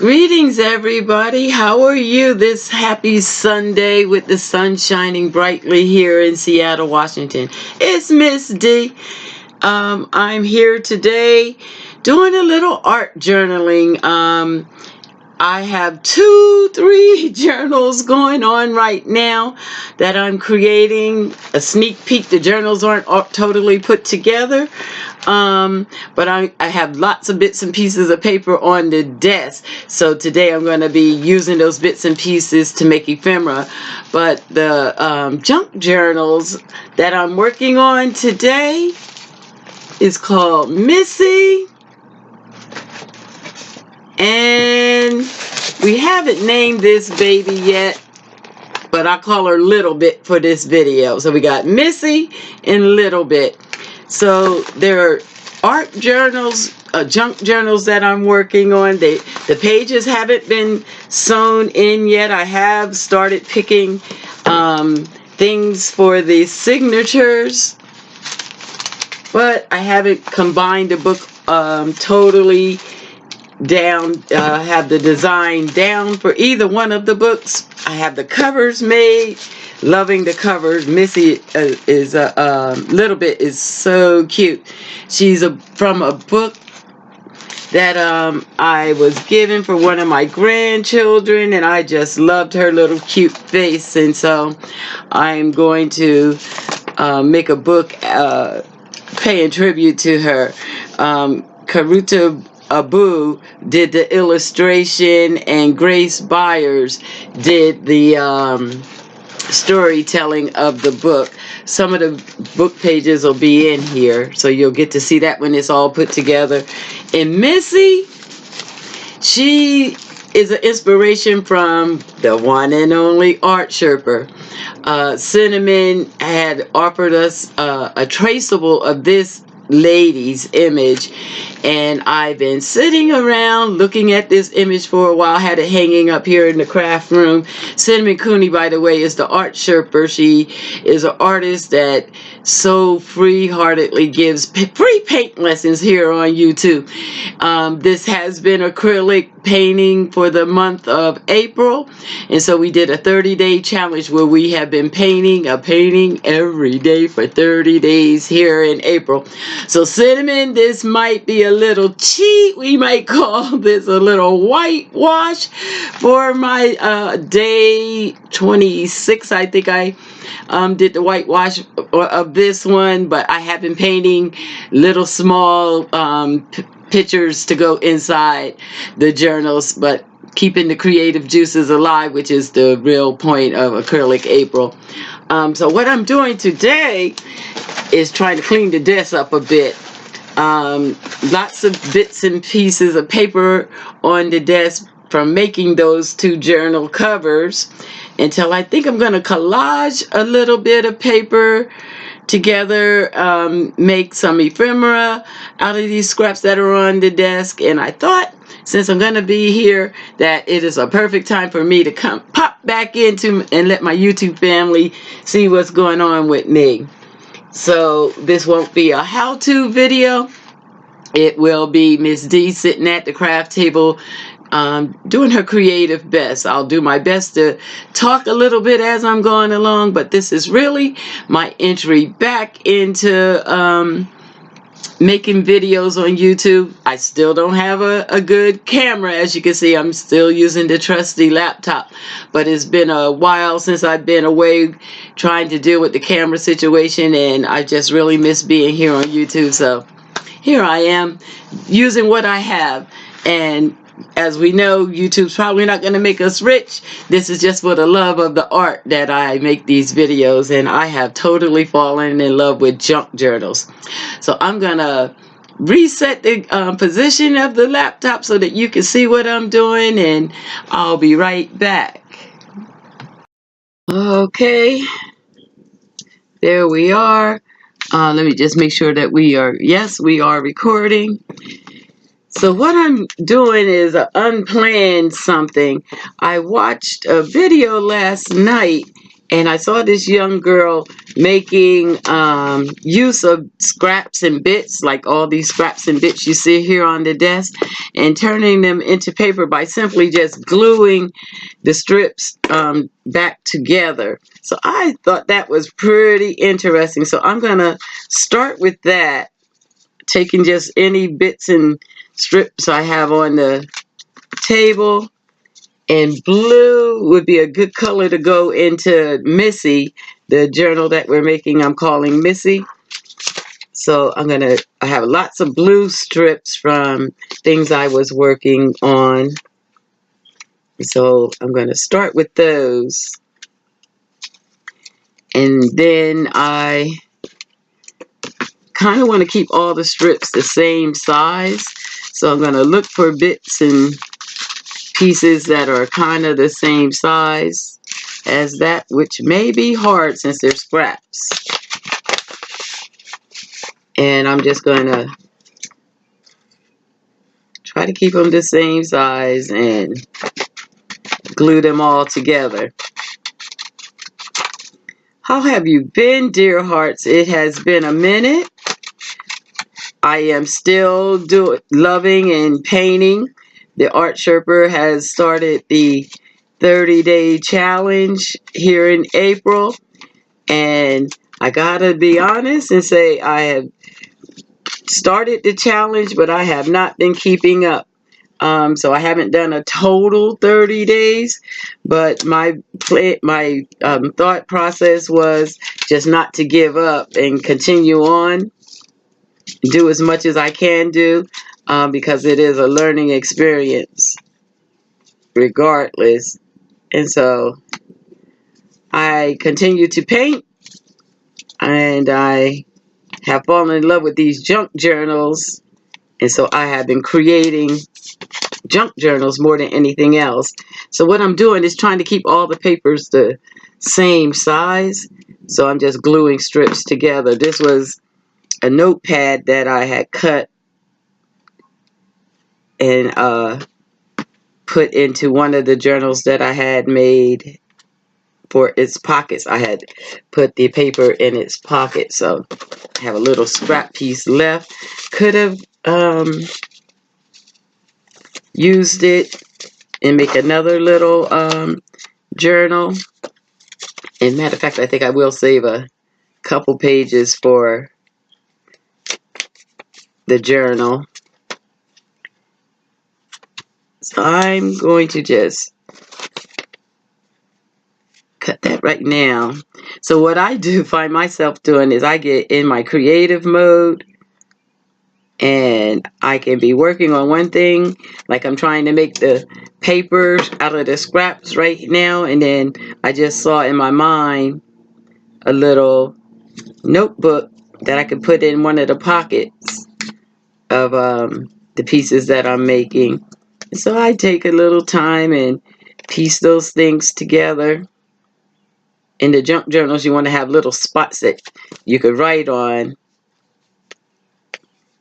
Greetings, everybody. How are you this happy Sunday with the sun shining brightly here in Seattle, Washington? It's Miss D. I'm here today doing a little art journaling. I have 3 journals going on right now that I'm creating. A sneak peek. The journals aren't totally put together. But I have lots of bits and pieces of paper on the desk. So today I'm going to be using those bits and pieces to make ephemera. But the junk journals that I'm working on today is called Missy. And we haven't named this baby yet, but I call her Little Bit for this video. So we got Missy and Little Bit. So there are art journals, junk journals that I'm working on. The pages haven't been sewn in yet. I have started picking things for the signatures, but I haven't combined the book totally down, have the design down for either one of the books. I have the covers made. Loving the covers. Missy is a Little Bit is so cute. She's from a book that I was given for one of my grandchildren, and I just loved her little cute face, and so I'm going to make a book paying tribute to her. Karuta Abu did the illustration, and Grace Byers did the storytelling of the book. Some of the book pages will be in here, so you'll get to see that when it's all put together. And Missy, she is an inspiration from the one and only Art Sherper. Cinnamon had offered us a traceable of this lady's image, and I've been sitting around looking at this image for a while. I had it hanging up here in the craft room. Cinnamon Cooney, by the way, is the Art Sherper. She is an artist that so free-heartedly gives free paint lessons here on YouTube. This has been acrylic painting for the month of April, and so we did a 30-day challenge where we have been painting a painting every day for 30 days here in April. So Cinnamon, this might be a little cheat. We might call this a little whitewash for my day 26. I think I did the whitewash of this one, but I have been painting little small pictures to go inside the journals, but keeping the creative juices alive, which is the real point of Acrylic April. So what I'm doing today is trying to clean the desk up a bit. Lots of bits and pieces of paper on the desk from making those 2 journal covers, until I think I'm going to collage a little bit of paper together, make some ephemera out of these scraps that are on the desk. And I thought, since I'm going to be here, that it is a perfect time for me to come pop back into and let my YouTube family see what's going on with me. So this won't be a how-to video. It will be Miss D sitting at the craft table doing her creative best. I'll do my best to talk a little bit as I'm going along, but this is really my entry back into making videos on YouTube. I still don't have a good camera. As you can see, I'm still using the trusty laptop, but it's been a while since I've been away trying to deal with the camera situation, and I just really miss being here on YouTube. So here I am using what I have, and as we know, YouTube's probably not going to make us rich. This is just for the love of the art that I make these videos, and I have totally fallen in love with junk journals. So I'm going to reset the position of the laptop so that you can see what I'm doing, and I'll be right back. Okay, there we are. Let me just make sure that we are recording. So what I'm doing is unplanned something. I watched a video last night, And I saw this young girl making use of scraps and bits, like all these scraps and bits you see here on the desk, and turning them into paper by simply just gluing the strips back together. So I thought that was pretty interesting. So I'm going to start with that, taking just any bits and strips I have on the table. And blue would be a good color to go into Missy, the journal that we're making. I'm calling Missy. So I have lots of blue strips from things I was working on. So I'm going to start with those. And then I kind of want to keep all the strips the same size. So I'm going to look for bits and pieces that are kind of the same size as that, which may be hard since they're scraps. And I'm just going to try to keep them the same size and glue them all together. How have you been, dear hearts? It has been a minute. I am still loving and painting. The Art Sherpa has started the 30-day challenge here in April. And I gotta be honest and say I have started the challenge, but I have not been keeping up. So I haven't done a total 30 days, but my thought process was just not to give up and continue on, do as much as I can do, because it is a learning experience regardless. And so I continue to paint, and I have fallen in love with these junk journals, and so I have been creating junk journals more than anything else. So what I'm doing is trying to keep all the papers the same size, so I'm just gluing strips together. This was a notepad that I had cut and put into one of the journals that I had made for its pockets. I had put the paper in its pocket, so I have a little scrap piece left. Could have used it and make another little journal. And matter of fact, I think I will save a couple pages for the journal. So I'm going to just cut that right now. So what I do find myself doing is I get in my creative mode, and I can be working on one thing, like I'm trying to make the papers out of the scraps right now, and then I just saw in my mind a little notebook that I could put in one of the pockets of the pieces that I'm making. So I take a little time and piece those things together. In the junk journals, you want to have little spots that you could write on.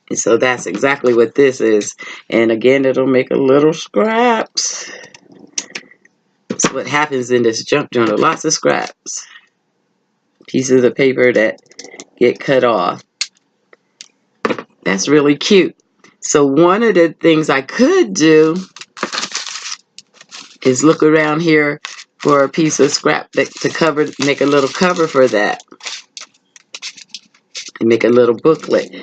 And so that's exactly what this is. And again, it'll make a little scraps. That's what happens in this junk journal. Lots of scraps. Pieces of paper that get cut off. That's really cute. So one of the things I could do is look around here for a piece of scrap to cover, make a little cover for that. And make a little booklet.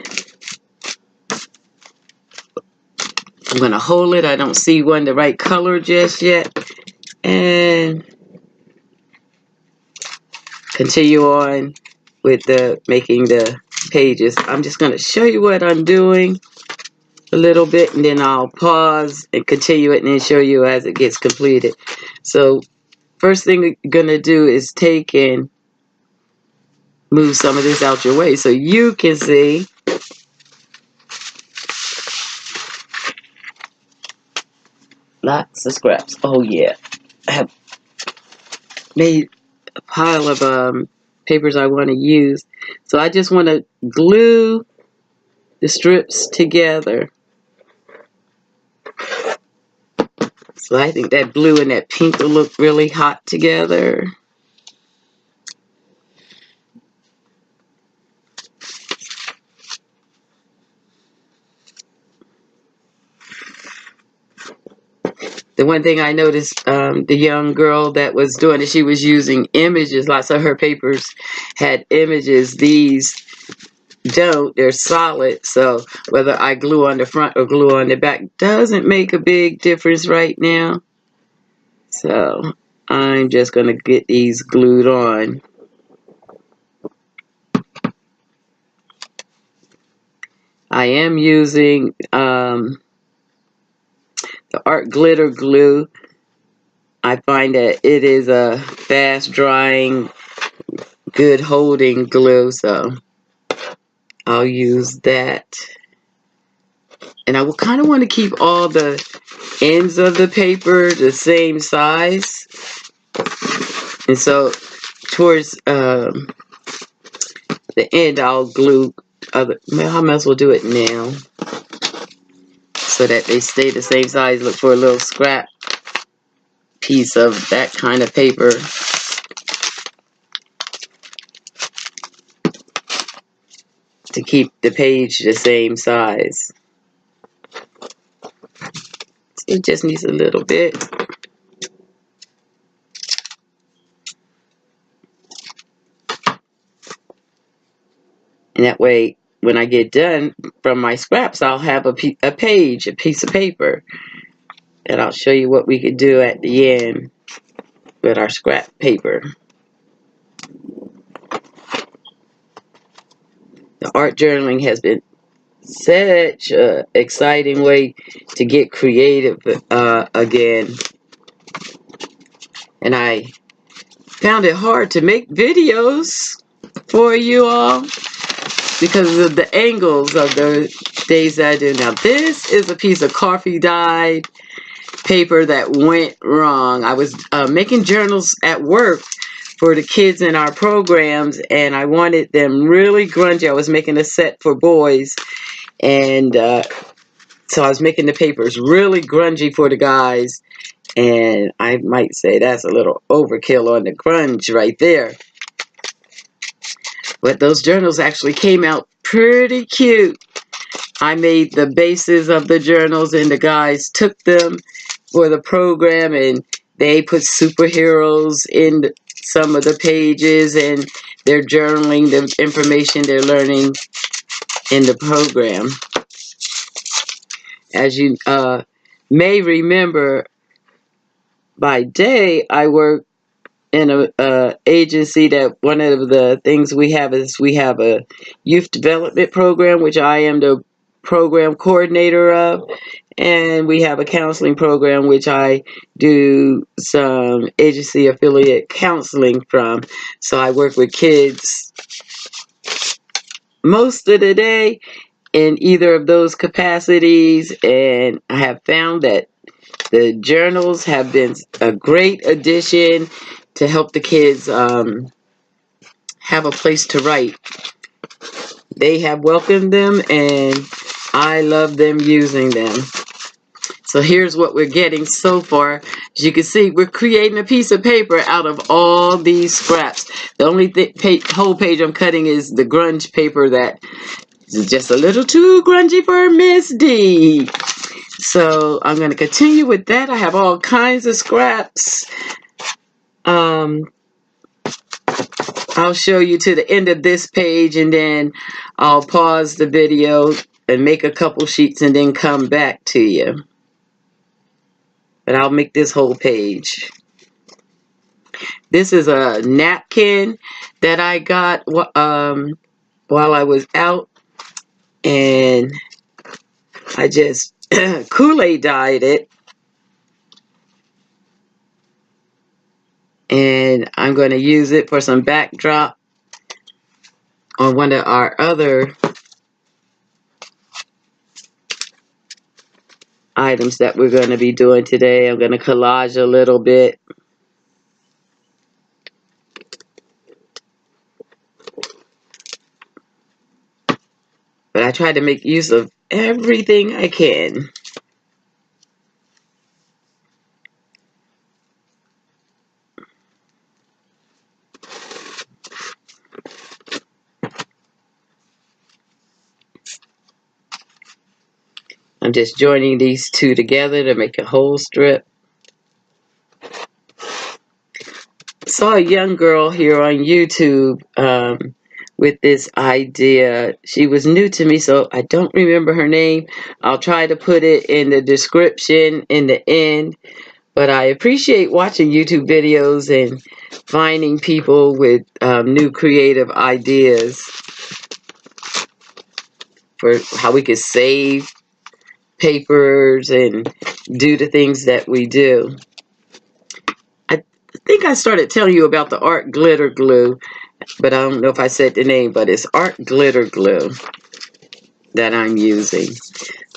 I'm going to hold it. I don't see one the right color just yet. And continue on with making the pages. I'm just going to show you what I'm doing a little bit, and then I'll pause and continue it and then show you as it gets completed. So first thing we're going to do is take and move some of this out your way so you can see. Lots of scraps. Oh yeah, I have made a pile of papers I want to use. So I just want to glue the strips together. So I think that blue and that pink will look really hot together. The one thing I noticed, the young girl that was doing it, she was using images. Lots of her papers had images. These don't. They're solid. So whether I glue on the front or glue on the back doesn't make a big difference right now. So I'm just going to get these glued on. I am using the Art Glitter Glue. I find that it is a fast drying, good holding glue, so I'll use that. And I will kind of want to keep all the ends of the paper the same size. And so towards the end, I'll glue other. I might as well do it now so that they stay the same size. Look for a little scrap piece of that kind of paper. To keep the page the same size. It just needs a little bit. And that way, when I get done from my scraps, I'll have a page, a piece of paper. And I'll show you what we could do at the end with our scrap paper. The art journaling has been such an exciting way to get creative again. And I found it hard to make videos for you all because of the angles of the days that I do. Now this is a piece of coffee dyed paper that went wrong. I was making journals at work for the kids in our programs, and I wanted them really grungy. I was making a set for boys, and so I was making the papers really grungy for the guys, and I might say that's a little overkill on the grunge right there. But those journals actually came out pretty cute. I made the bases of the journals, and the guys took them for the program, and they put superheroes in some of the pages, and they're journaling the information they're learning in the program. As you may remember, by day I work in a agency that one of the things we have is we have a youth development program, which I am the program coordinator of, and we have a counseling program which I do some agency affiliate counseling from. So I work with kids most of the day in either of those capacities, and I have found that the journals have been a great addition to help the kids have a place to write. They have welcomed them, and I love them using them. So here's what we're getting so far. As you can see, we're creating a piece of paper out of all these scraps. The only whole page I'm cutting is the grunge paper that is just a little too grungy for Miss D. So I'm going to continue with that. I have all kinds of scraps. I'll show you to the end of this page, and then I'll pause the video and make a couple sheets and then come back to you. But I'll make this whole page. This is a napkin that I got while I was out, and I just Kool-Aid dyed it. And I'm going to use it for some backdrop on one of our other items that we're going to be doing today. I'm going to collage a little bit. But I try to make use of everything I can. I'm just joining these two together to make a whole strip. saw a young girl here on YouTube with this idea. She was new to me, so I don't remember her name. I'll try to put it in the description in the end. But I appreciate watching YouTube videos and finding people with new creative ideas for how we could save papers and do the things that we do. I think I started telling you about the Art Glitter Glue, but I don't know if I said the name, but it's Art Glitter Glue that I'm using.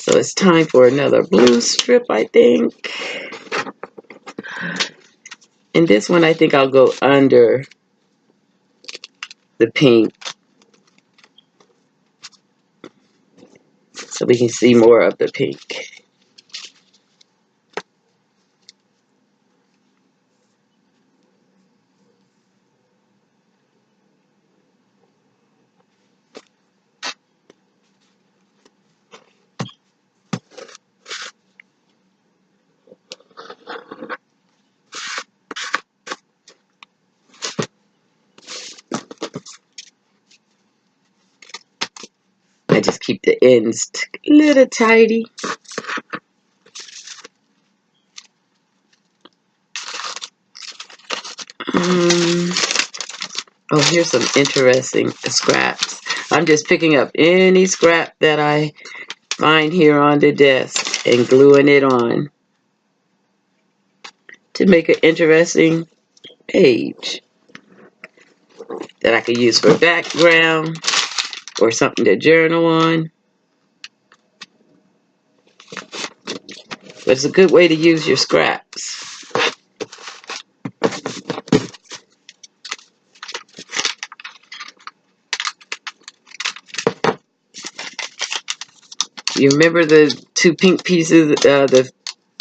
So it's time for another blue strip, I think. And this one, I think I'll go under the pink so we can see more of the pink. I just keep the ends a little tidy. Oh, here's some interesting scraps. I'm just picking up any scrap that I find here on the desk and gluing it on to make an interesting page that I could use for background or something to journal on. But it's a good way to use your scraps. You remember the two pink pieces, the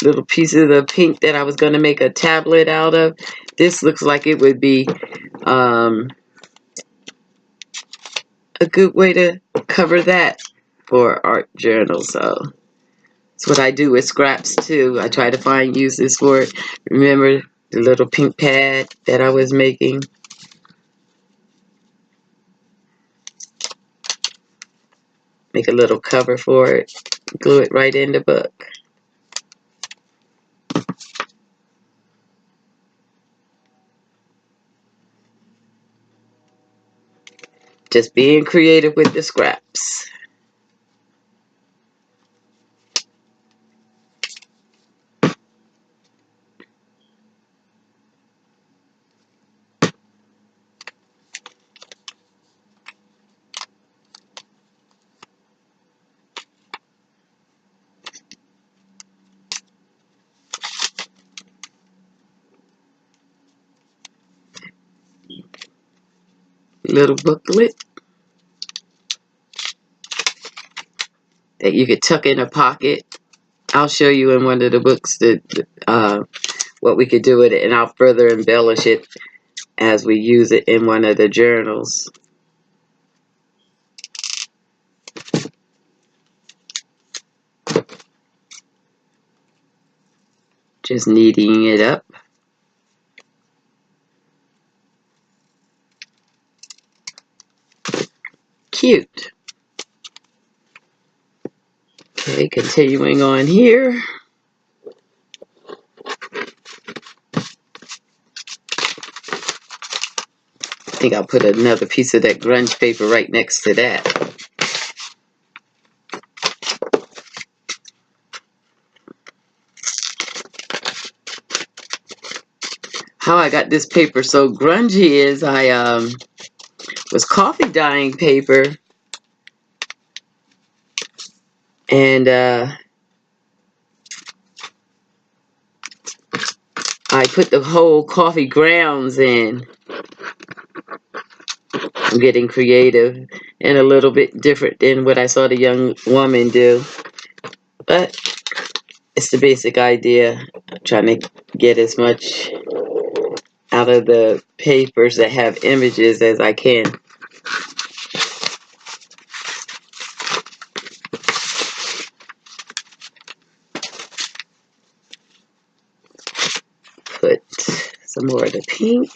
little pieces of pink that I was going to make a tablet out of? This looks like it would be a good way to cover that for art journal. So that's what I do with scraps too. I try to find uses for it. Remember the little pink pad that I was making? Make a little cover for it. Glue it right in the book. Just being creative with the scraps. Little booklet that you could tuck in a pocket. I'll show you in one of the books that what we could do with it, and I'll further embellish it as we use it in one of the journals. Just kneading it up. Cute. Okay, continuing on here. I think I'll put another piece of that grunge paper right next to that. How I got this paper so grungy is I was coffee dyeing paper, and I put the whole coffee grounds in. I'm getting creative and a little bit different than what I saw the young woman do, but it's the basic idea. I'm trying to get as much out of the papers that have images as I can. Put Some more of the pink.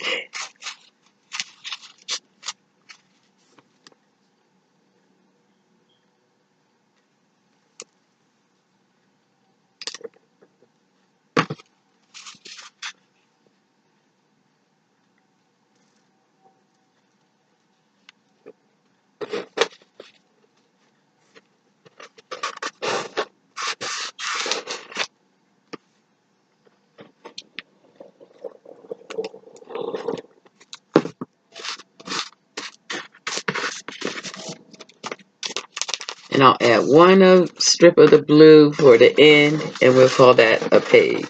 And I'll add one strip of the blue for the end, and we'll call that a page,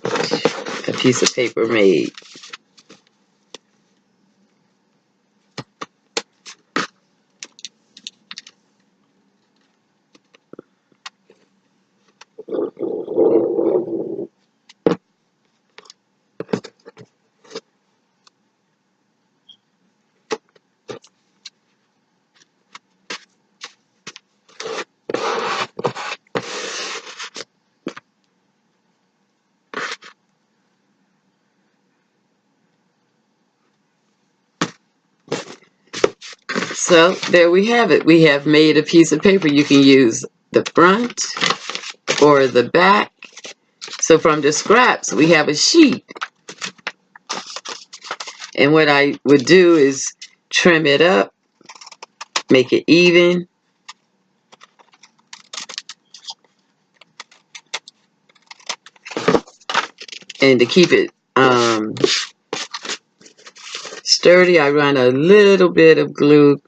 a piece of paper made. So there we have it. We have made a piece of paper. You can use the front or the back. So from the scraps, we have a sheet. And what I would do is trim it up, make it even. And to keep it sturdy, I run a little bit of glue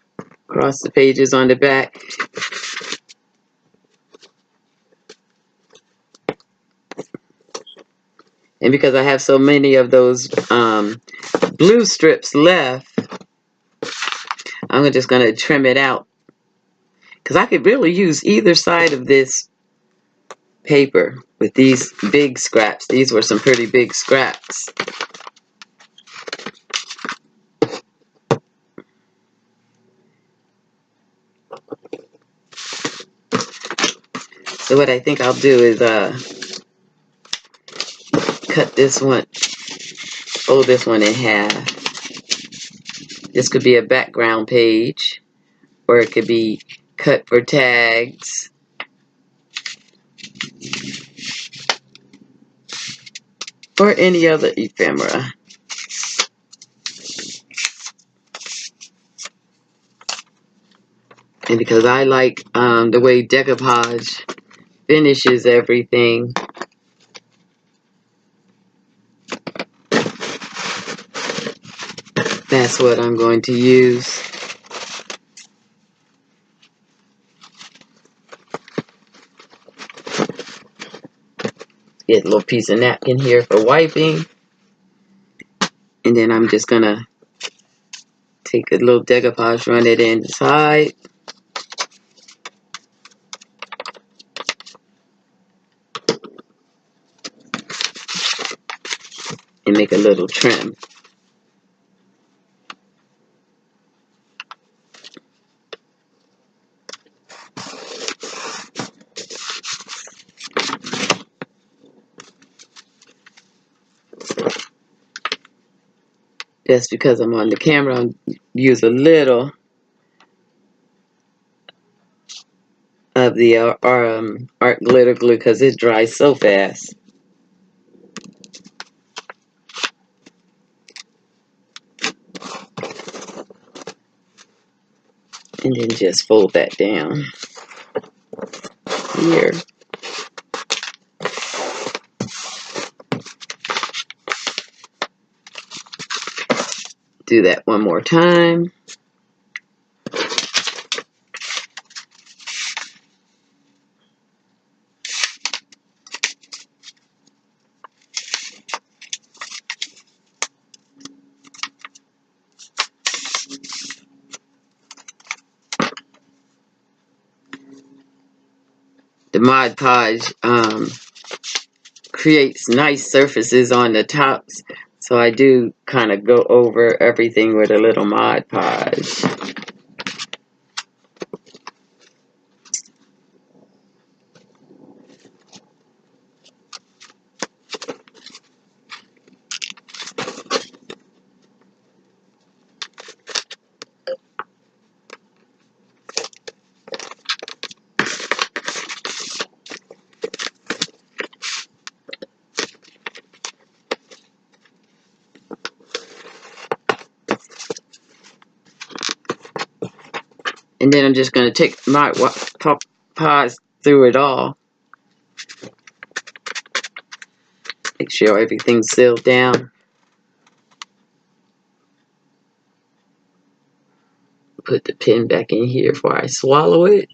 across the pages on the back. And because I have so many of those blue strips left, I'm just going to trim it out. Because I could really use either side of this paper with these big scraps. These were some pretty big scraps. So what I think I'll do is cut this one, fold this one in half. This could be a background page, or it could be cut for tags. Or any other ephemera. And because I like the way decoupage finishes everything, that's what I'm going to use. Get a little piece of napkin here for wiping. And then I'm just going to take a little decoupage, run it inside. And make a little trim. Just because I'm on the camera, I'll use a little of the art glitter glue because it dries so fast. And then just fold that down here. Do that one more time. The Mod Podge creates nice surfaces on the tops, so I do kind of go over everything with a little Mod Podge. And then I'm just going to take my paws through it all. Make sure everything's sealed down. Put the pen back in here before I swallow it.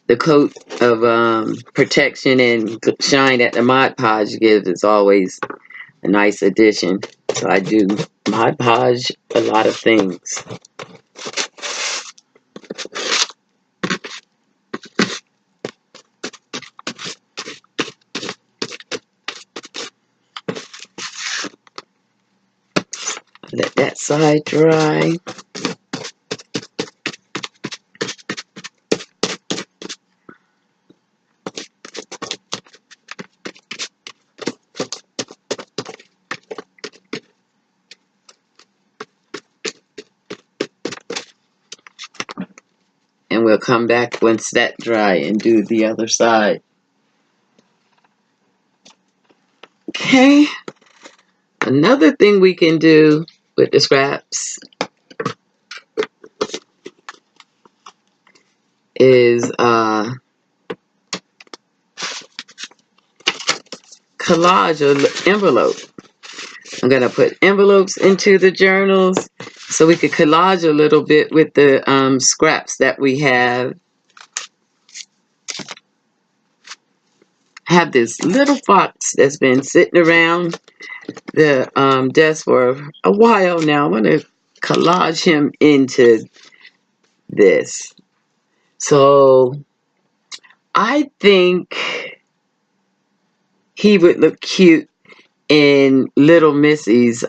The coat of protection and shine that the Mod Podge gives is always a nice addition. So I do Mod Podge a lot of things. Let that side dry. And we'll come back once that's dry and do the other side. Okay. Another thing we can do with the scraps is collage an envelope. I'm going to put envelopes into the journals so we could collage a little bit with the scraps that we have. Have this little fox that's been sitting around the desk for a while now. I'm going to collage him into this. So I think he would look cute in Little Missy's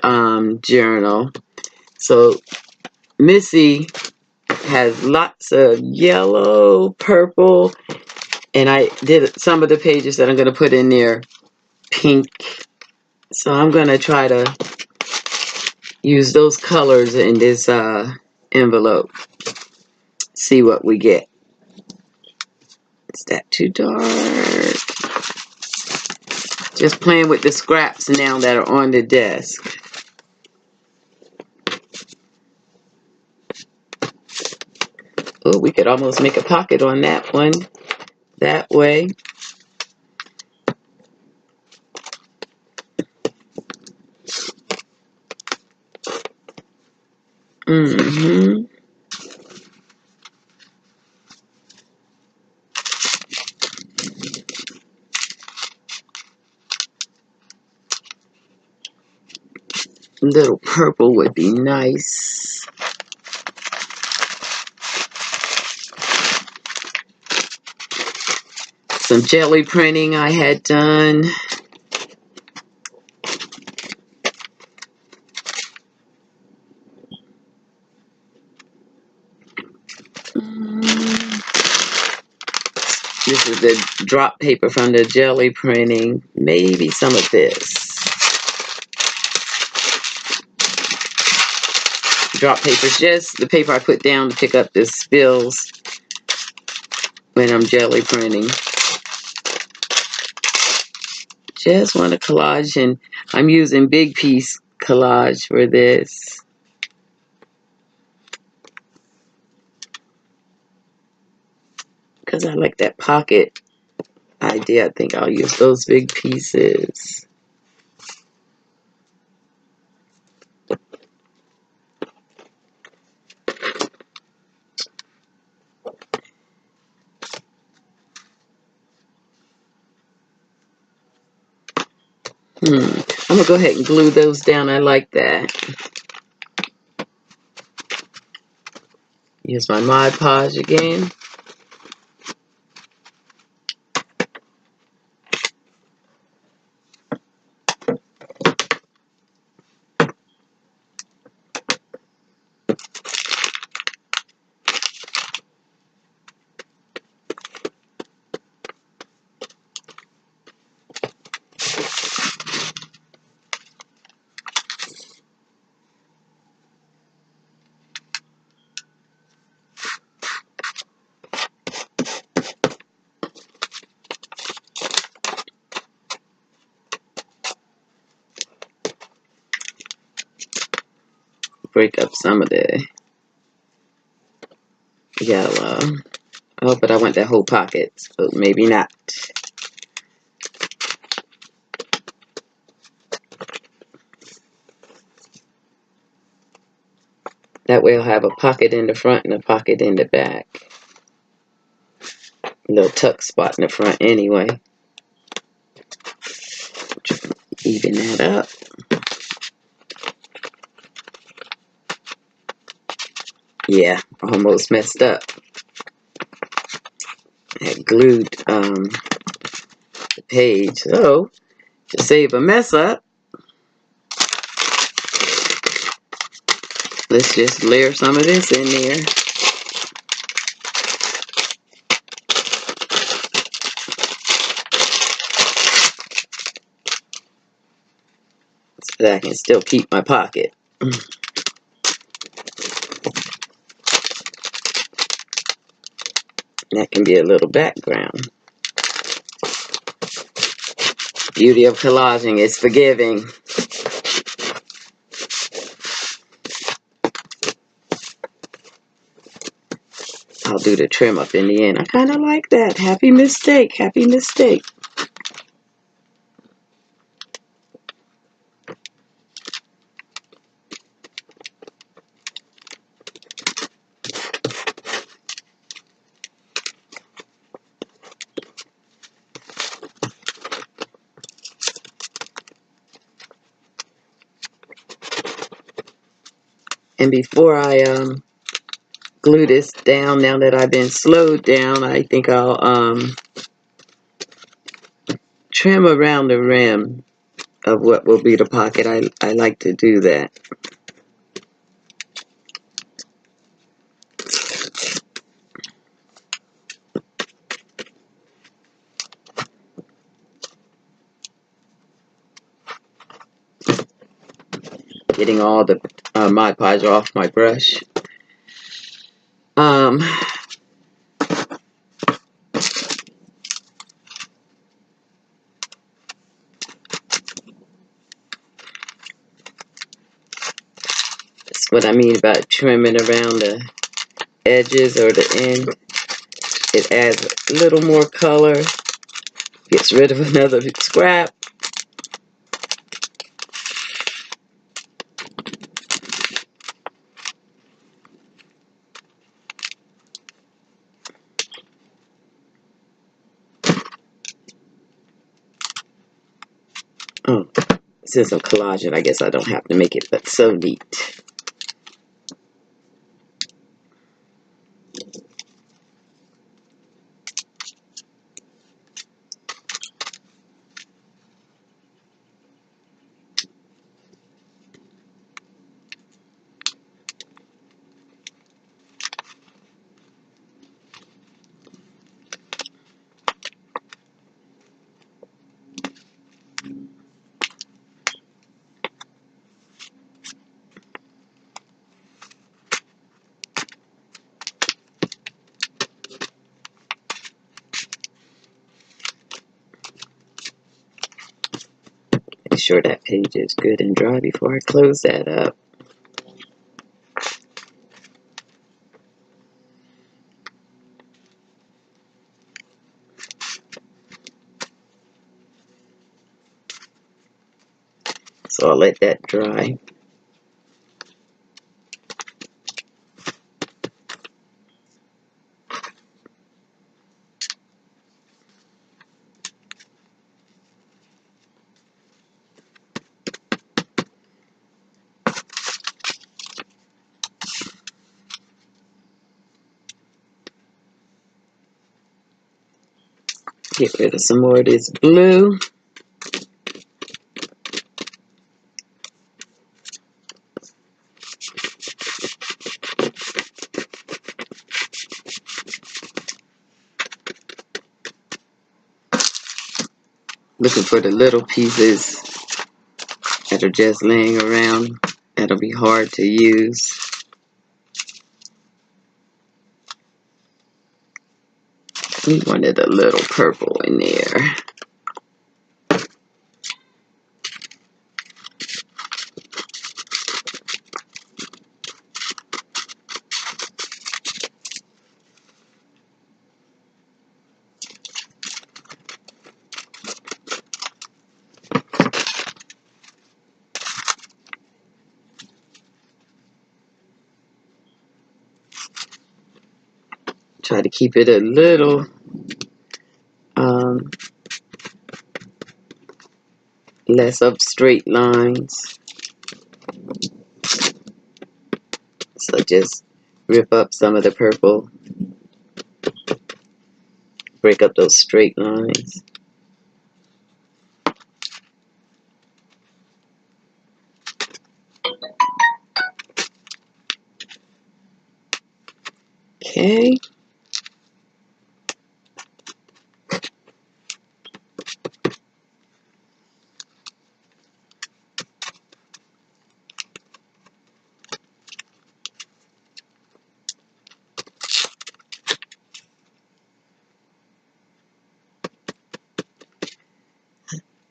journal. So Missy has lots of yellow, purple, and I did some of the pages that I'm going to put in there pink. So I'm going to try to use those colors in this envelope. See what we get. Is that too dark? Just playing with the scraps now that are on the desk. Oh, we could almost make a pocket on that one. That way. Mm-hmm. Little purple would be nice. Some jelly printing I had done. This is the drop paper from the jelly printing. Maybe some of this. Drop paper is just the paper I put down to pick up the spills when I'm jelly printing. Just want to collage, and I'm using big piece collage for this. Because I like that pocket idea. I think I'll use those big pieces. I'm going to go ahead and glue those down. I like that. Use my Mod Podge again. break up some of the yellow. Oh, but I want that whole pocket, so maybe not. That way I'll have a pocket in the front and a pocket in the back. A little tuck spot in the front anyway. Even that up. Yeah, almost messed up. I had glued the page. So, to save a mess up, let's just layer some of this in there. So that I can still keep my pocket. That can be a little background. Beauty of collaging is forgiving. I'll do the trim up in the end. I kind of like that. Happy mistake. Happy mistake. And before I glue this down, now that I've been slowed down, I think I'll trim around the rim of what will be the pocket. I like to do that. Getting all the Mod Podge off my brush. That's what I mean about trimming around the edges or the end. It adds a little more color, gets rid of another scrap. Oh, since I'm collaging, I guess I don't have to make it, but so neat. Make sure that page is good and dry before I close that up. So I'll let that dry. Get rid of some more of this blue. Looking for the little pieces that are just laying around. That'll be hard to use. We wanted a little purple in there. Try to keep it a little less of straight lines. So just rip up some of the purple, break up those straight lines. Okay.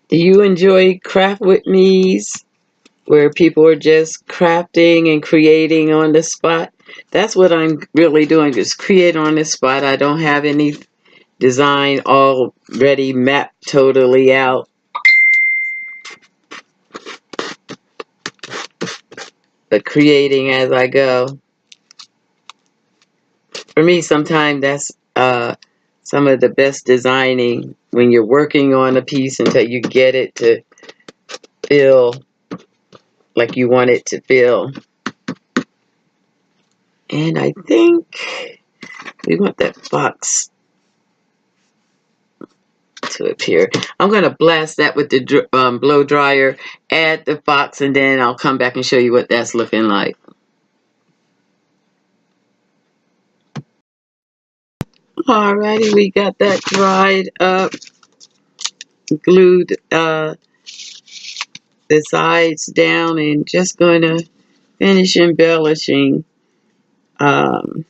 Do you enjoy craft with me's where people are just crafting and creating on the spot? That's what I'm really doing, just create on the spot. I don't have any design already mapped totally out, but creating as I go. For me, sometimes that's some of the best designing, when you're working on a piece until you get it to feel like you want it to feel. And I think we want that fox to appear. I'm going to blast that with the blow dryer, add the fox, and then I'll come back and show you what that's looking like. Alrighty, we got that dried up, glued the sides down, and just going to finish embellishing. I'm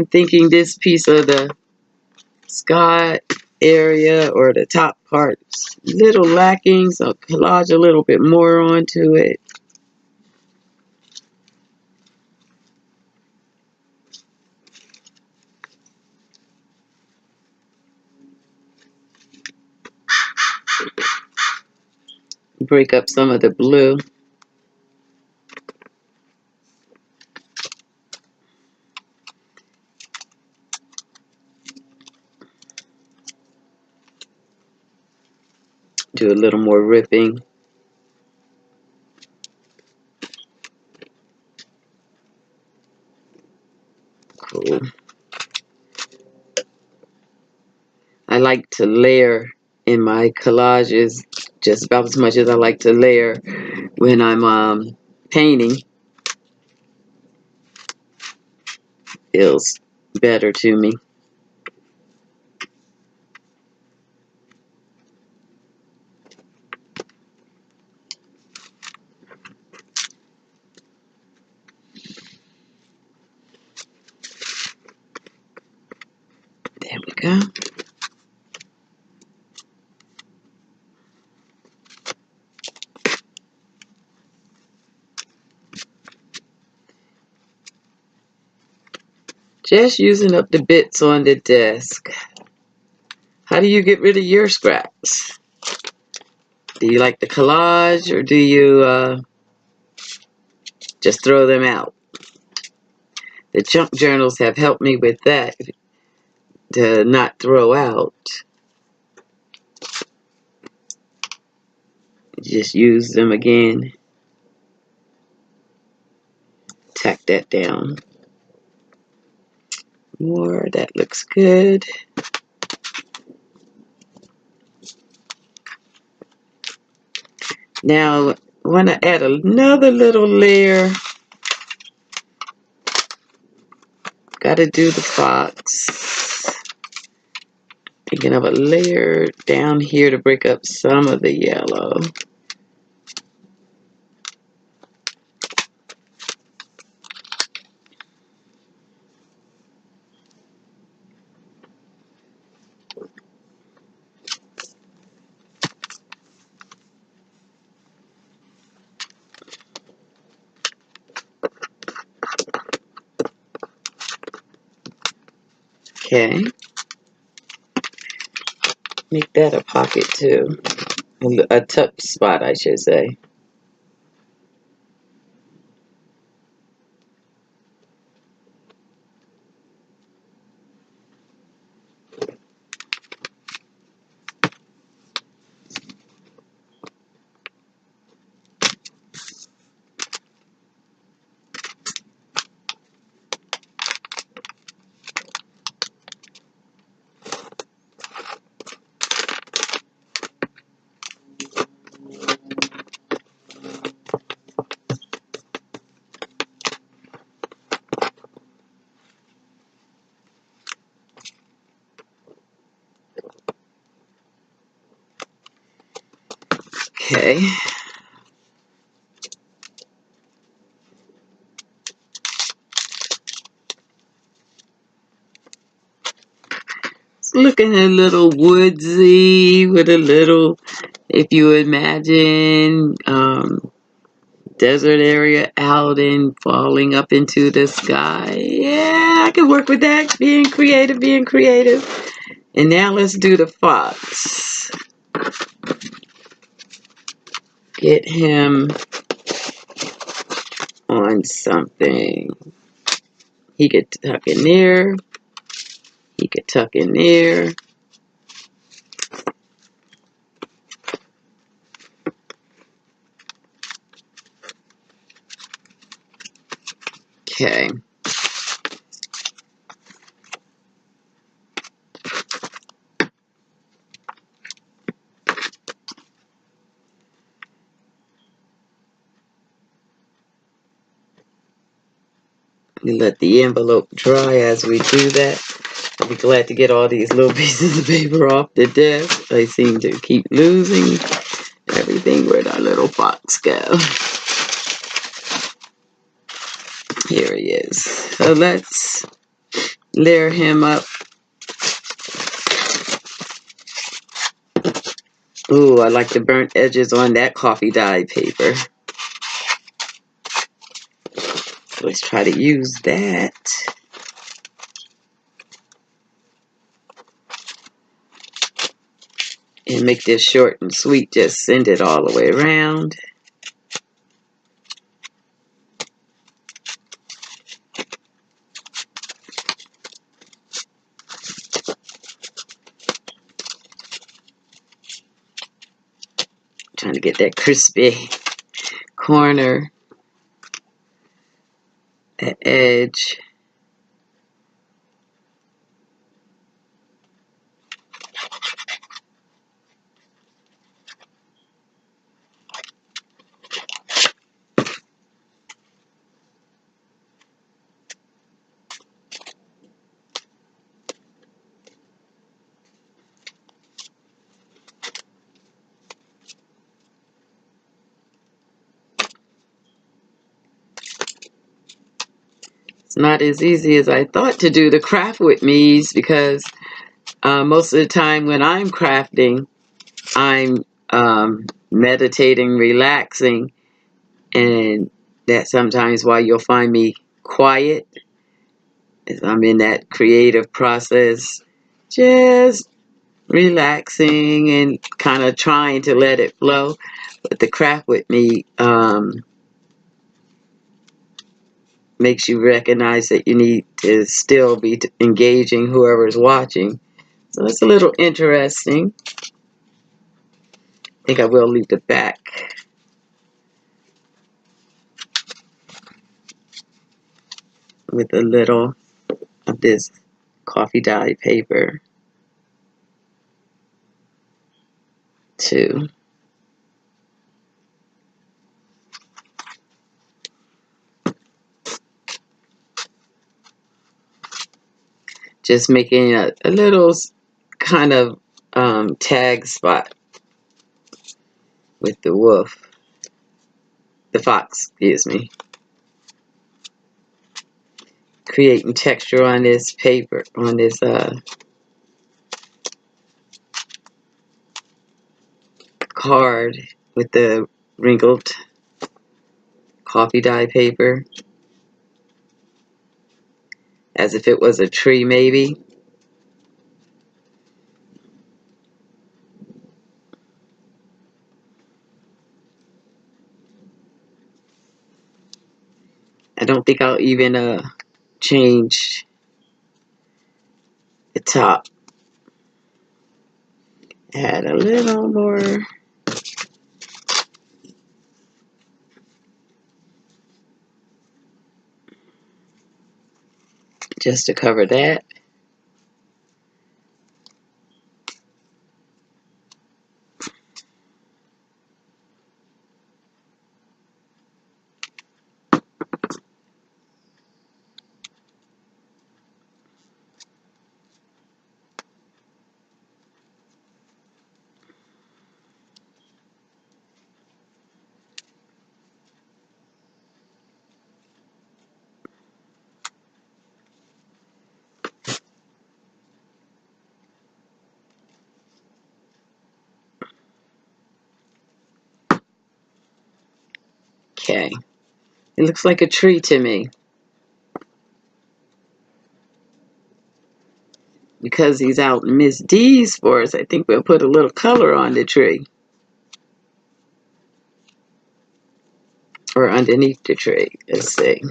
thinking this piece of the sky area or the top part is a little lacking, so collage a little bit more onto it. Break up some of the blue. Do a little more ripping. Cool. I like to layer in my collages just about as much as I like to layer when I'm painting. Feels better to me. There we go. Just using up the bits on the desk. How do you get rid of your scraps? Do you like the collage, or do you just throw them out? The junk journals have helped me with that, to not throw out. Just use them again. Tack that down more. That looks good. Now, I want to add another little layer. Got to do the fox. Thinking of a layer down here to break up some of the yellow. Okay. Make that a pocket too. A tuck spot, I should say. Okay. It's looking a little woodsy with a little, if you imagine, desert area out and falling up into the sky. Yeah, I can work with that. Being creative, being creative. And now let's do the fox. Get him on something. He could tuck in there. He could tuck in there. Okay. We let the envelope dry as we do that. I'll be glad to get all these little pieces of paper off the desk. I seem to keep losing everything. Where'd our little fox go? Here he is. So let's layer him up. Ooh, I like the burnt edges on that coffee dye paper. So let's try to use that. And make this short and sweet. Just send it all the way around. Trying to get that crispy corner, that edge. It's not as easy as I thought to do the craft with me's because most of the time when I'm crafting, I'm meditating, relaxing, and that's sometimes why you'll find me quiet as I'm in that creative process, just relaxing and kind of trying to let it flow. But the craft with me makes you recognize that you need to still be engaging whoever's watching. So it's a little interesting. I think I will leave the back with a little of this coffee dye paper too. Just making a little kind of tag spot with the wolf, the fox, excuse me. Creating texture on this paper, on this card with the wrinkled coffee dye paper, as if it was a tree maybe. I don't think I'll even change the top. Add a little more. Just to cover that. Okay. It looks like a tree to me. Because he's out in Miss D's for us, I think we'll put a little color on the tree. Or underneath the tree. Let's see.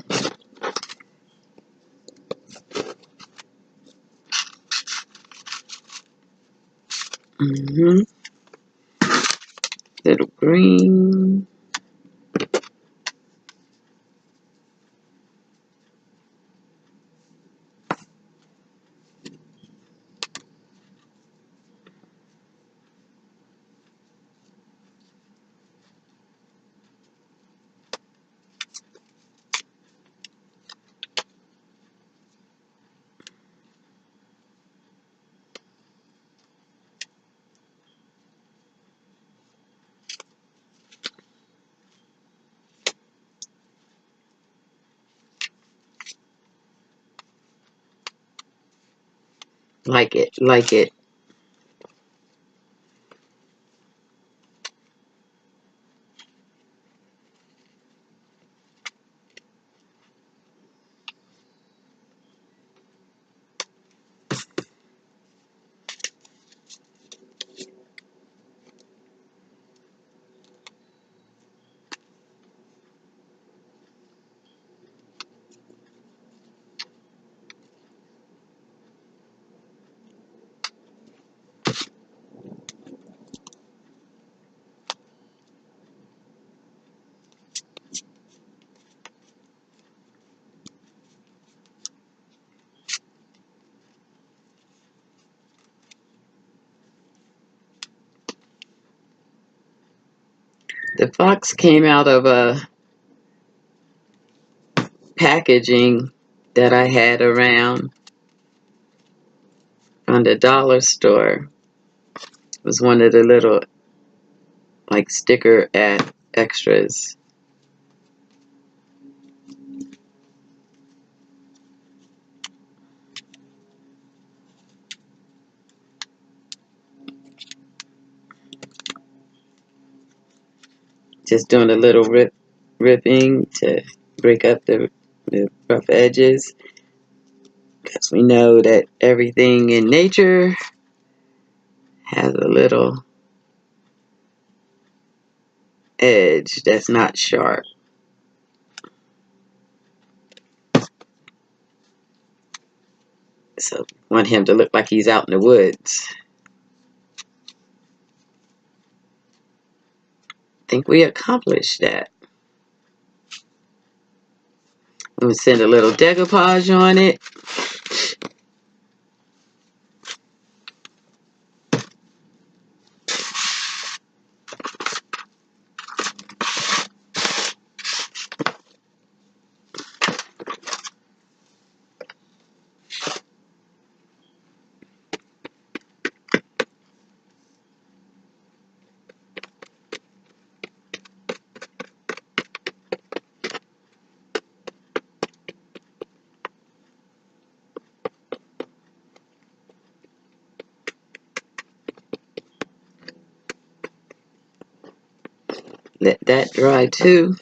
Little green. Like it, like it. The fox came out of a packaging that I had around from the dollar store. It was one of the little like sticker extras. Just doing a little ripping to break up the rough edges, because we know that everything in nature has a little edge that's not sharp. So want him to look like he's out in the woods. I think we accomplished that. I'm going to send a little decoupage on it. Let that dry too.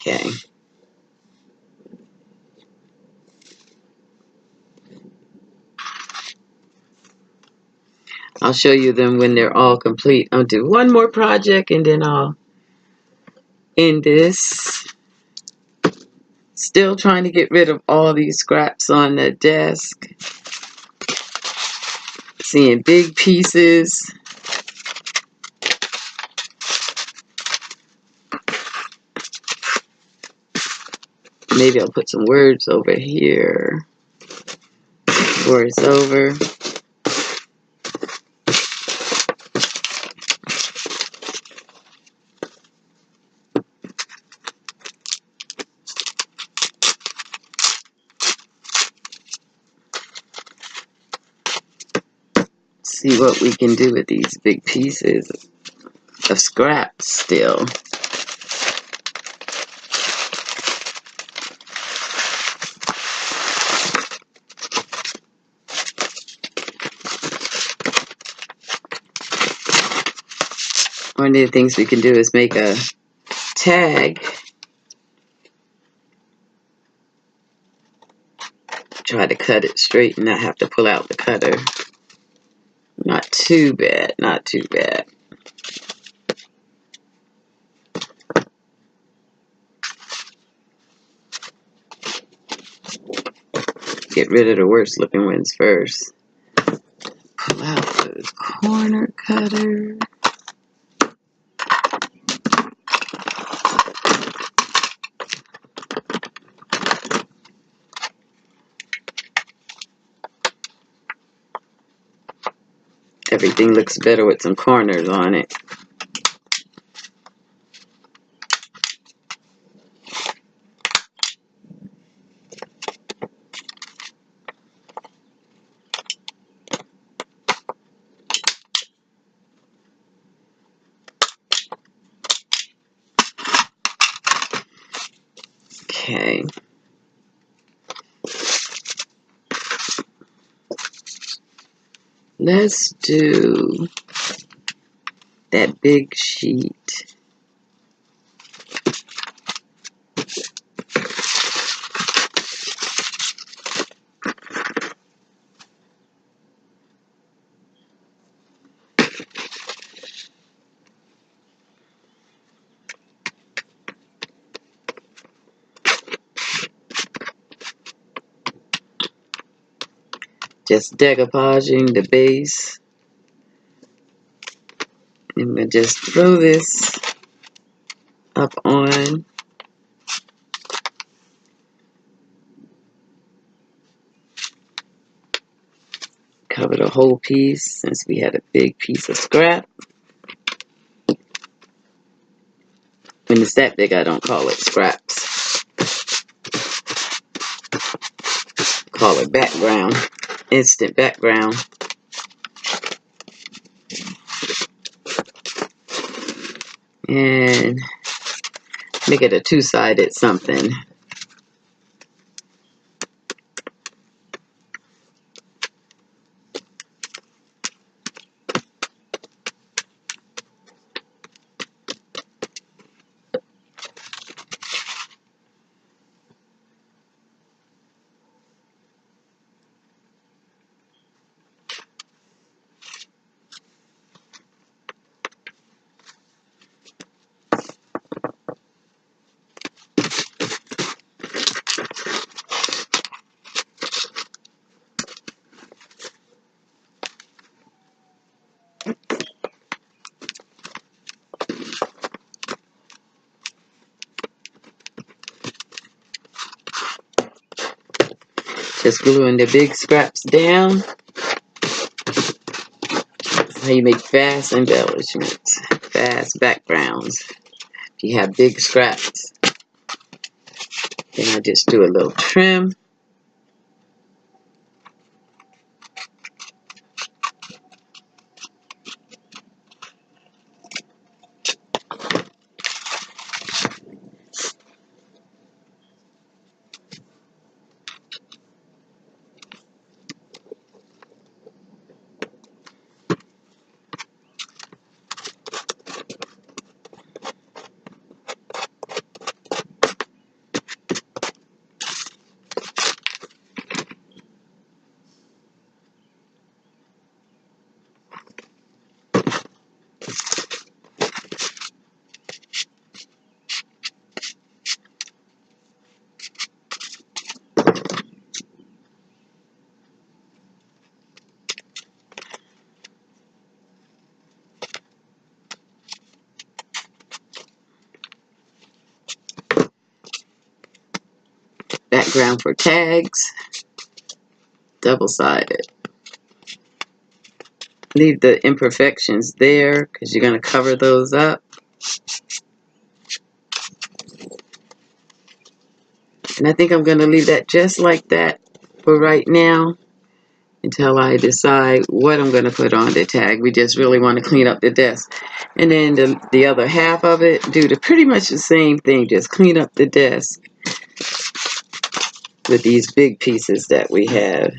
Okay. I'll show you them when they're all complete. I'll do one more project and then I'll end this. Still trying to get rid of all these scraps on the desk. Seeing big pieces. Maybe I'll put some words over here before it's over. see what we can do with these big pieces of scrap still. One of the things we can do is make a tag. Try to cut it straight and not have to pull out the cutter. Not too bad, not too bad. Get rid of the worst looking ones first. Pull out the corner cutter. Everything looks better with some corners on it. Okay. Let's do that big sheet. Just decoupaging the base. I'm going to just throw this up on. Cover the whole piece since we had a big piece of scrap. When it's that big, I don't call it scraps. Call it background. Instant background. And make it a two-sided something. Just gluing the big scraps down. That's how you make fast embellishments, fast backgrounds. If you have big scraps, then I just do a little trim. Background for tags, double-sided. Leave the imperfections there because you're going to cover those up. And I think I'm going to leave that just like that for right now. until I decide what I'm going to put on the tag. We just really want to clean up the desk. And then the other half of it, do pretty much the same thing, just clean up the desk with these big pieces that we have.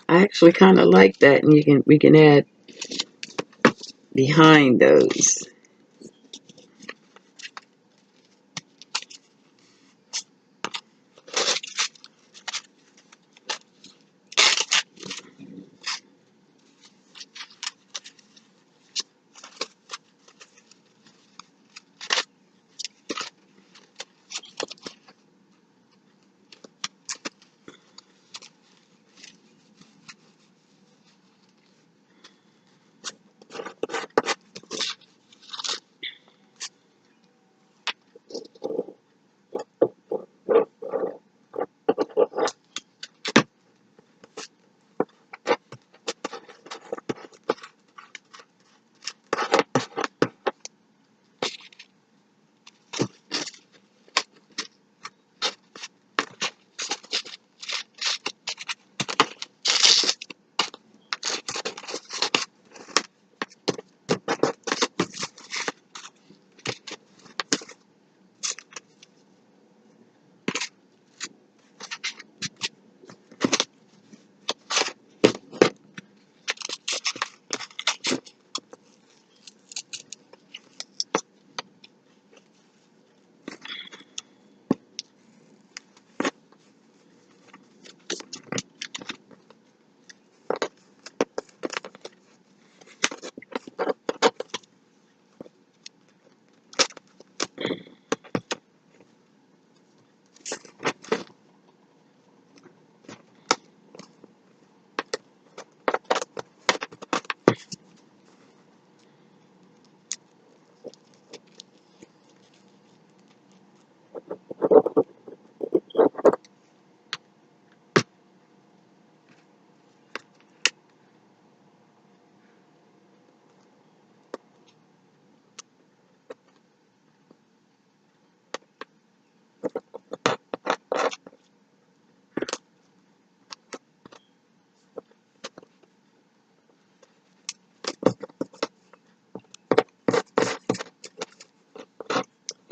I actually kind of like that, and we can add behind those.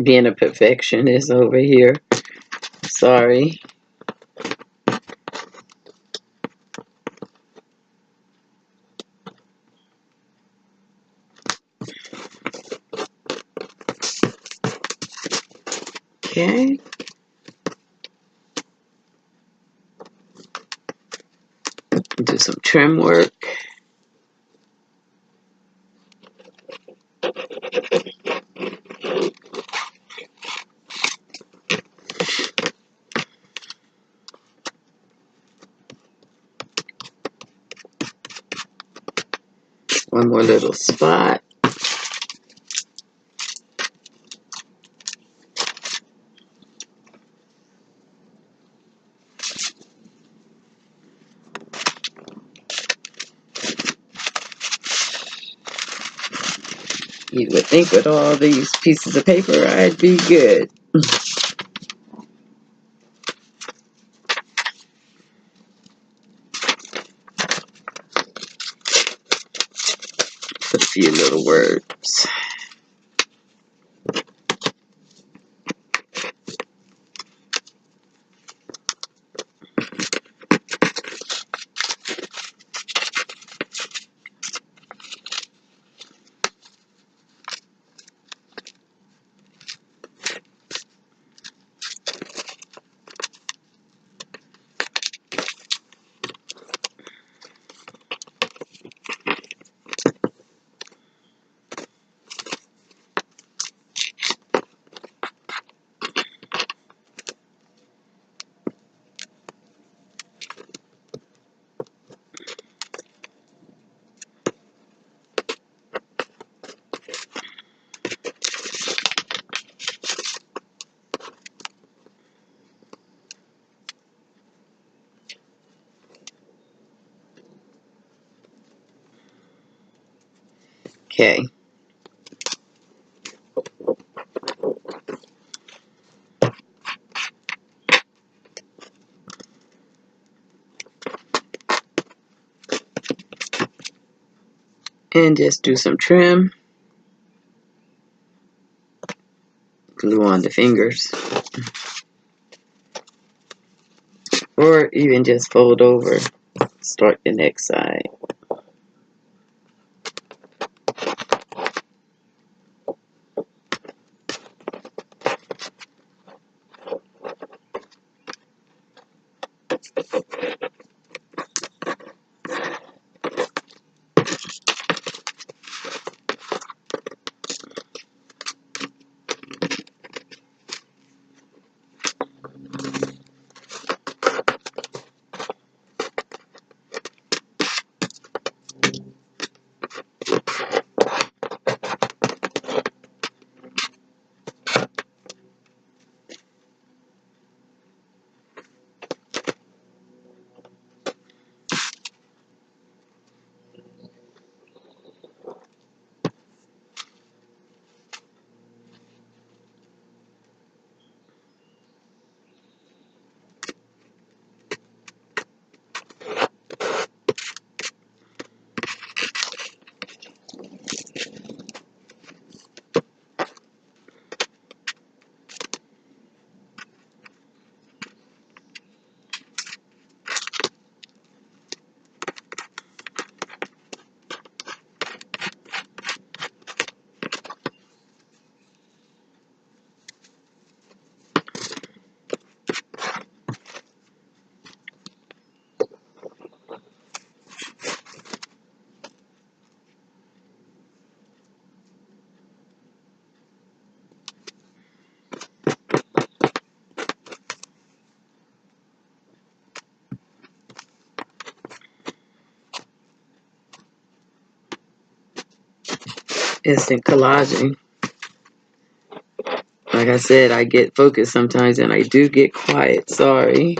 Being a perfectionist over here. Sorry. Okay. Do some trim work. One more little spot. You would think with all these pieces of paper, I'd be good. Put a few little words. Okay. And just do some trim. Glue on the fingers. Or even just fold over. Start the next side. Instant collaging. Like I said, I get focused sometimes and I do get quiet. Sorry.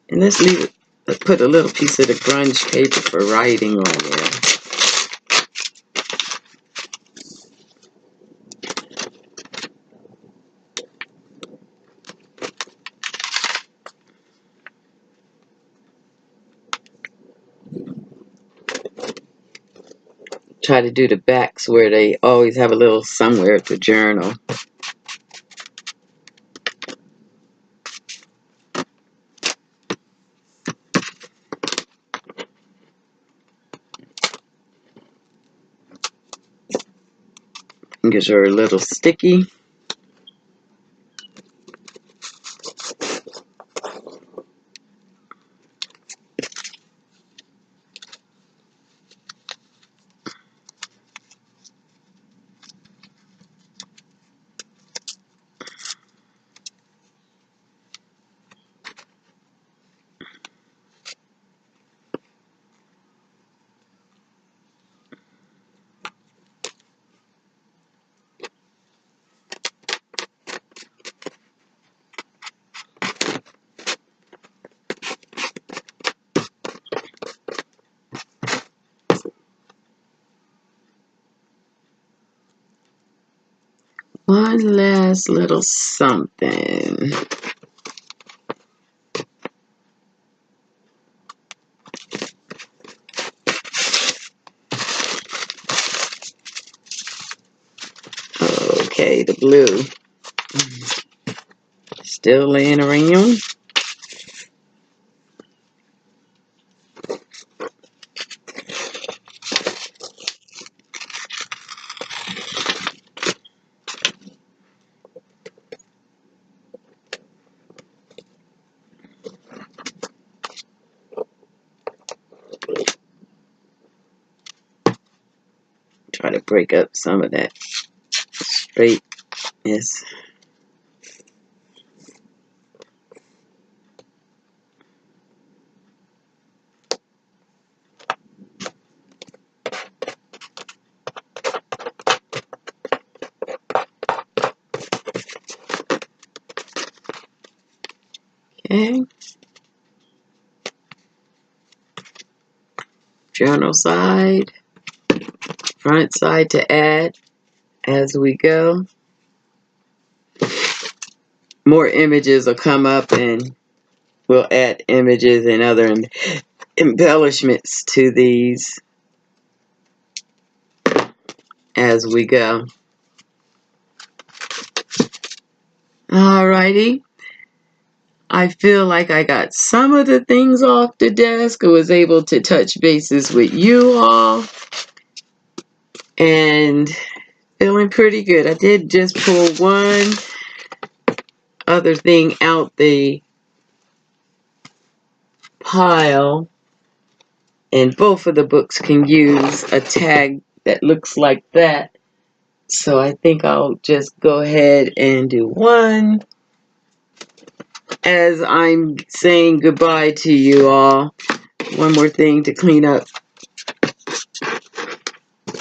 And let's leave it. Let's put a little piece of the grunge paper for writing on there. Try to do the backs where they always have a little somewhere to journal. Fingers are a little sticky. One last little something. Okay, the blue. Still laying around. Try to break up some of that straightness. Okay. journal side, front side to add as we go. More images will come up and we'll add images and other embellishments to these as we go. Alrighty. I feel like I got some of the things off the desk. I was able to touch bases with you all. And feeling pretty good. I did just pull one other thing out the pile. And both of the books can use a tag that looks like that. So I think I'll just go ahead and do one as I'm saying goodbye to you all. One more thing to clean up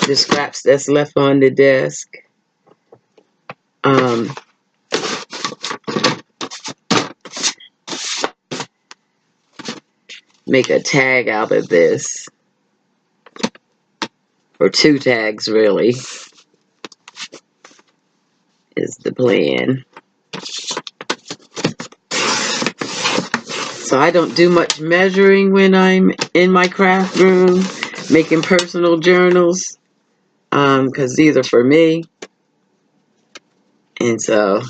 the scraps that's left on the desk. Make a tag out of this. Or two tags, really, is the plan. So I don't do much measuring when I'm in my craft room, making personal journals, because these are for me. And so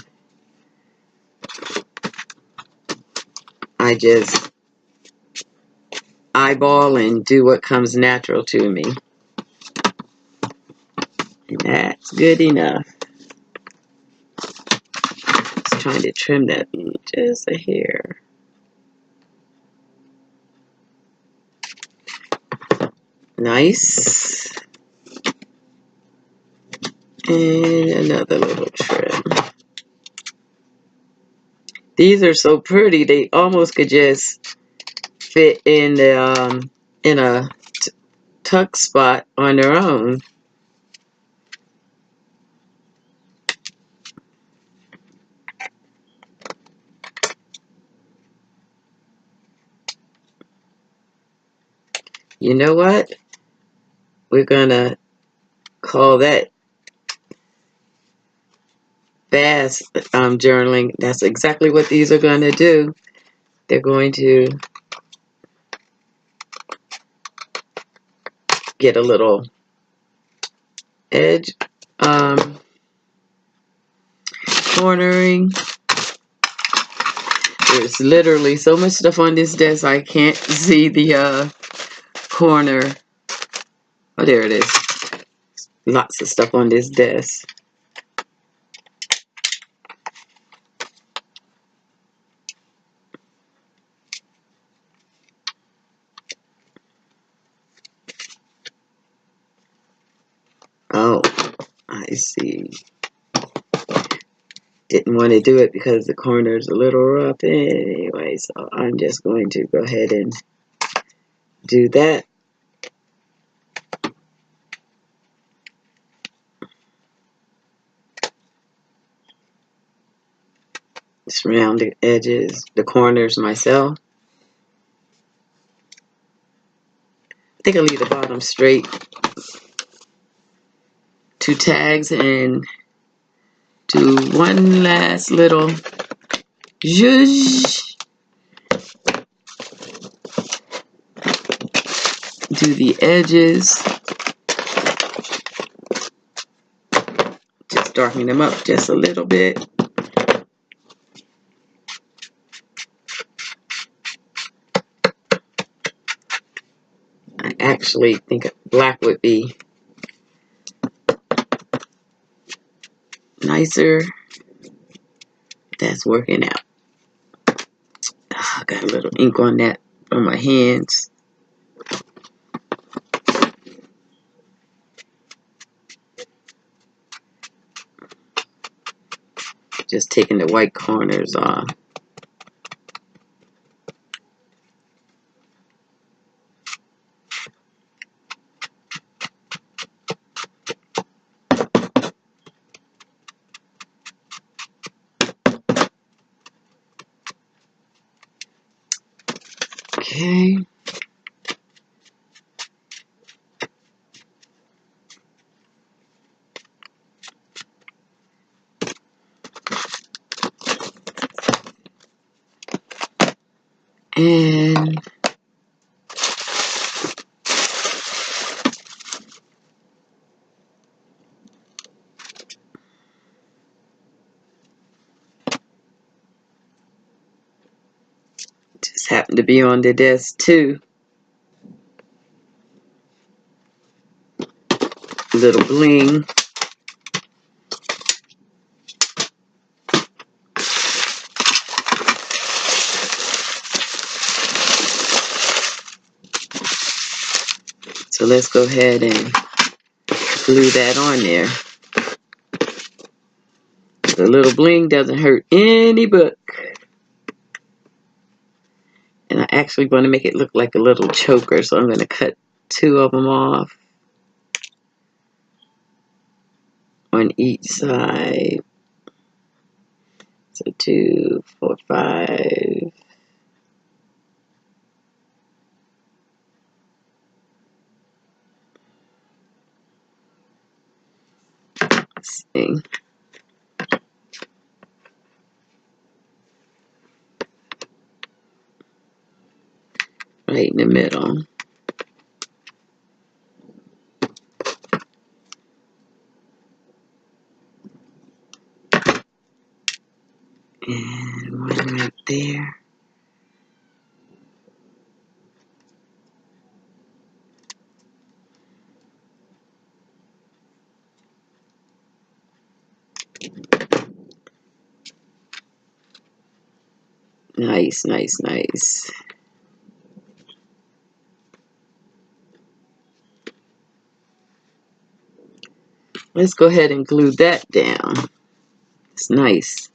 I just eyeball and do what comes natural to me. And that's good enough. Just trying to trim that just a hair. Nice. And another little trim. These are so pretty. They almost could just fit in the in a tuck spot on their own. You know what? We're gonna call that fast journaling. That's exactly what these are going to do. They're going to get a little edge cornering. There's literally so much stuff on this desk I can't see the corner. Oh, there it is. Lots of stuff on this desk. Oh, I see. Didn't want to do it because the corner's a little rough anyway, so I'm just going to go ahead and do that. Just round the edges, the corners myself. I think I'll leave the bottom straight. Two tags and do one last little zhuzh. Do the edges. Just darken them up just a little bit. I actually think black would be nicer. That's working out. I got a little ink on that on my hands. Just taking the white corners off. Okay. happened to be on the desk too. Little bling. So let's go ahead and glue that on there. The little bling doesn't hurt any book. And I actually want to make it look like a little choker, so I'm going to cut 2 of them off on each side. So 2, 4, 5. Let's see. Right in the middle. And one right there. Nice, nice, nice. Let's go ahead and glue that down. It's nice.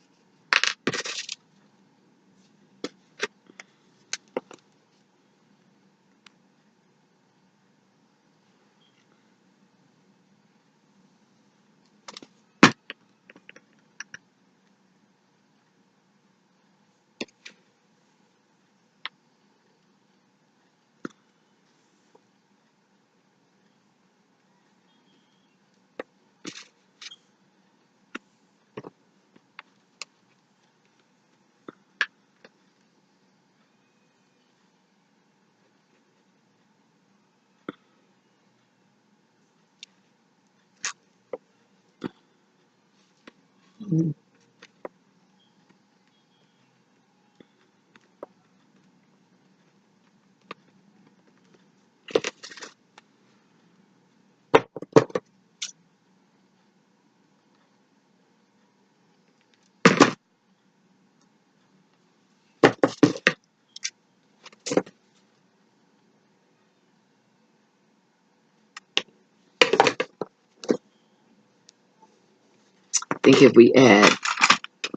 I think if we add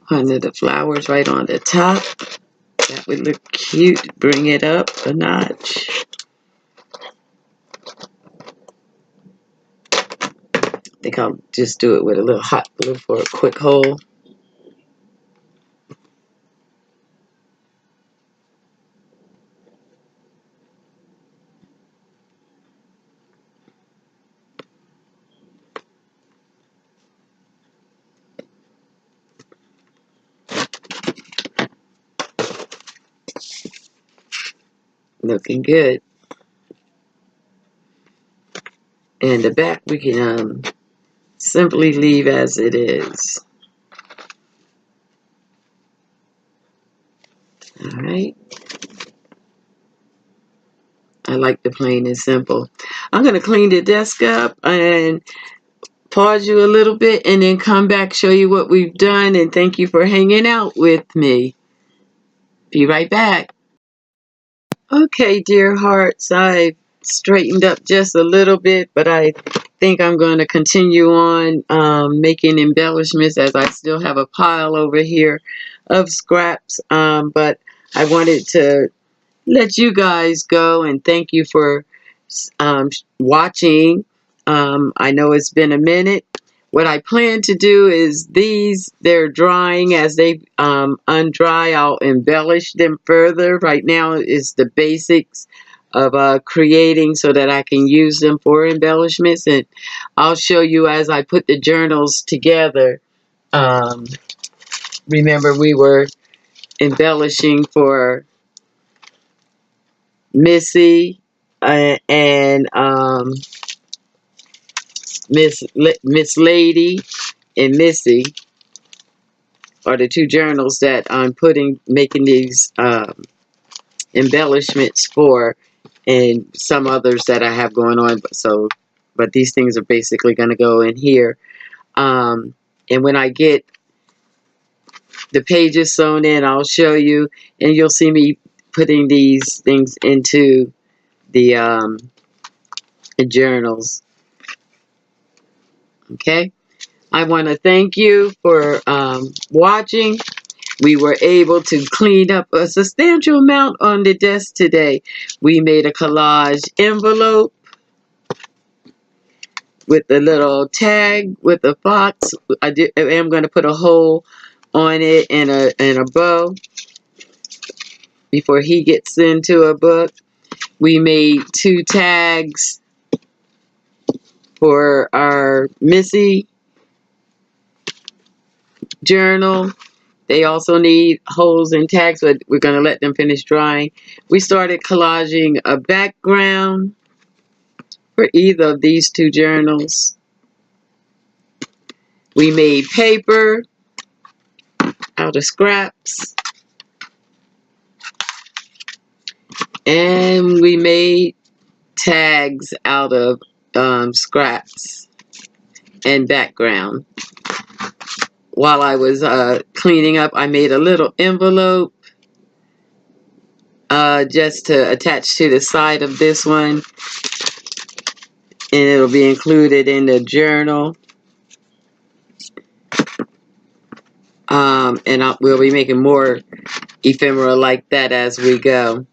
one of the flowers right on the top, that would look cute. Bring it up a notch. I think I'll just do it with a little hot glue for a quick hole. Looking good. And the back we can simply leave as it is. Alright. I like the plain and simple. I'm going to clean the desk up and pause you a little bit and then come back, show you what we've done, and thank you for hanging out with me. Be right back. Okay, dear hearts, I straightened up just a little bit, but I think I'm going to continue on making embellishments, as I still have a pile over here of scraps, but I wanted to let you guys go and thank you for watching. I know it's been a minute. What I plan to do is they're drying. As they undry, I'll embellish them further. Right now is the basics of creating so that I can use them for embellishments, and I'll show you as I put the journals together. Remember, we were embellishing for Missy and Miss Lady and Missy are the 2 journals that I'm making these embellishments for, and some others that I have going on. But these things are basically going to go in here. And when I get the pages sewn in, I'll show you, and you'll see me putting these things into the journals. Okay, I want to thank you for watching. We were able to clean up a substantial amount on the desk today. We made a collage envelope with a little tag with a fox. I am going to put a hole on it and a bow before he gets into a book. We made 2 tags for our Missy journal. They also need holes and tags, but we're going to let them finish drying. We started collaging a background for either of these 2 journals. We made paper out of scraps. And we made tags out of scraps and background. While I was cleaning up, I made a little envelope just to attach to the side of this one, and it'll be included in the journal. And we'll be making more ephemera like that as we go.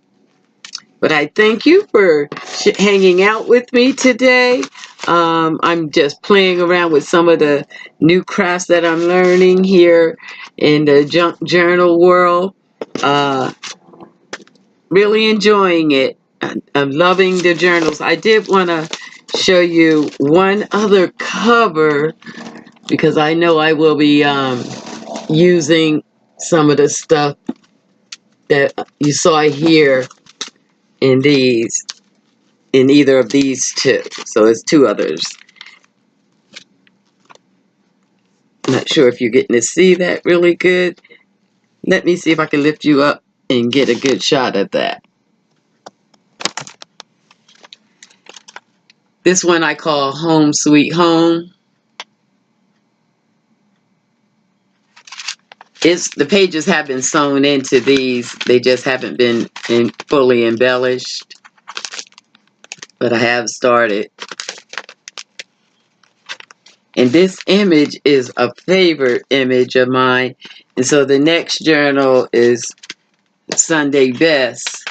But I thank you for hanging out with me today. I'm just playing around with some of the new crafts that I'm learning here in the junk journal world. Really enjoying it. I'm loving the journals. I did want to show you one other cover because I know I will be using some of the stuff that you saw here in either of these 2. So it's 2 others. Not sure if you're getting to see that really good. Let me see if I can lift you up and get a good shot at that. This one I call Home Sweet Home. The pages have been sewn into these. They just haven't been fully embellished. But I have started. And this image is a favorite image of mine. And so the next journal is Sunday Best.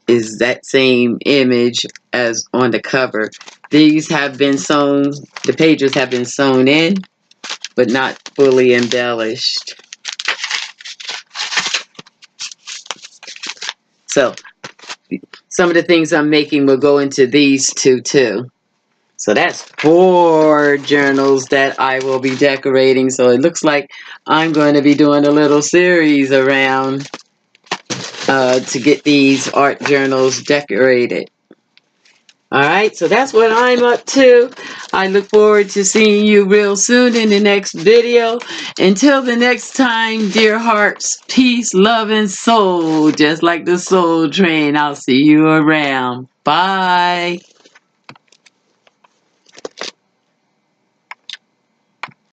Is that same image as on the cover. These have been sewn, the pages have been sewn in, but not fully embellished. So some of the things I'm making will go into these 2 too. So that's 4 journals that I will be decorating. So it looks like I'm going to be doing a little series around to get these art journals decorated. Alright, so that's what I'm up to. I look forward to seeing you real soon in the next video. Until the next time, dear hearts, peace, love, and soul. Just like the Soul Train, I'll see you around. Bye.